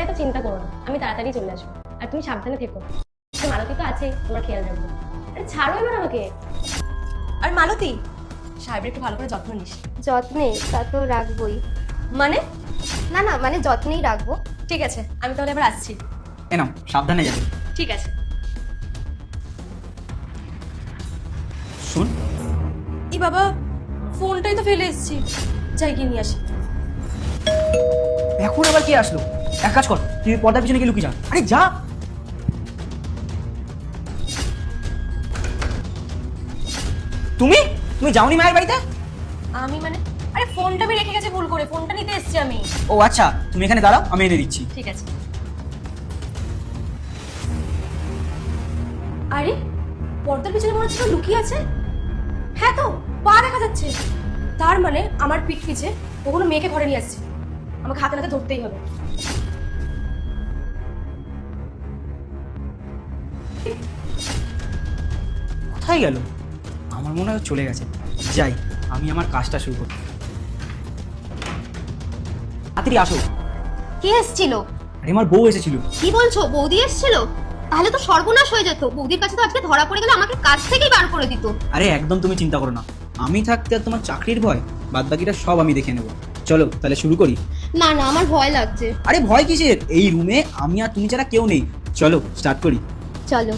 এত চিন্তা করো না, আমি তাড়াতাড়ি চলে আসবো। আর তুমি সাবধানে থেকো। মালতী তো আছেই, তোমার খেয়াল রাখবো। আরে ছাড়ো এবার আমাকে। আর মালতী, সাহেবের একটু ভালো করে যত্ন নিস। যত্নে তা তো রাখবোই। মানে? না না, মানে যত্নেই রাখবো। ঠিক আছে, আমি তাহলে এবার আসছি। এ নাও, সাবধানে যাবে। ঠিক আছে। শুন, ই বাবা, ফোনটাই তো ফেলে এসেছি, যাই গিয়ে নিয়ে আসি। এখন আবার কে আসলো? এক কাজ কর, তুই পর্দার পিছনে গিয়ে লুকিয়ে যা। আরে যা। তুমি তুমি যাওনি মায়ের বাড়িতে? আমি মানে, আরে ফোনটা আমি রেখে গেছে ভুল করে, ফোনটা নিতে এসেছি আমি। ও আচ্ছা, তুমি এখানে দাঁড়াও, আমি এনে দিচ্ছি। ঠিক আছে। আরে পর্দার পিছনে মনে হচ্ছে কেউ লুকিয়ে আছে। হ্যাঁ তো, পা দেখা যাচ্ছে। তার মানে আমার পিঠ পিছে ও কোনো মেয়েকে ঘরে নিয়ে আসছে। আমাকে হাতে নাতে ধরতেই হবে। কোথায় গেল? আমার মনে হয় চলে গেছে। যাই, আমি আমার কাজটা শুরু করি। তাড়াতাড়ি আসো। কে এসেছিল? আরে আমার বউ এসেছিল। কি বলছো, বৌদি এসেছিল? তাহলে তো সর্বনাশ হয়ে যেত। বৌদির কাছে তো আজকে ধরা পড়ে গেলে আমাকে কাজ থেকেই বার করে দিত। আরে একদম তুমি চিন্তা করো না, আমি থাকতে আর তোমার চাকরির ভয়, বাদ বাকিটা সব আমি দেখে নেব। চলো তাহলে শুরু করি। না না, আমার ভয় লাগছে। আরে ভয় কিসের? এই রুমে আমি আর তুমি ছাড়া কেউ নেই। চলো স্টার্ট করি। চলো।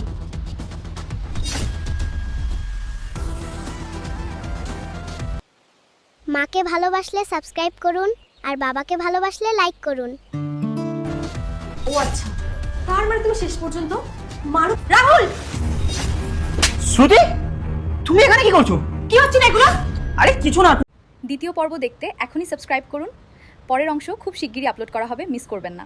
মাকে ভালোবাসলে সাবস্ক্রাইব করুন আর বাবাকে ভালোবাসলে লাইক করুন। ও আচ্ছা, তার মানে তুমি শেষ পর্যন্ত রাহুল। শ্রুতি, তুমি এখানে কি করছো? কি হচ্ছে না এগুলো? আরে কিছু না। দ্বিতীয় পর্ব দেখতে এখনই সাবস্ক্রাইব করুন। পরের অংশ খুব শিগগিরই আপলোড করা হবে, মিস করবেন না।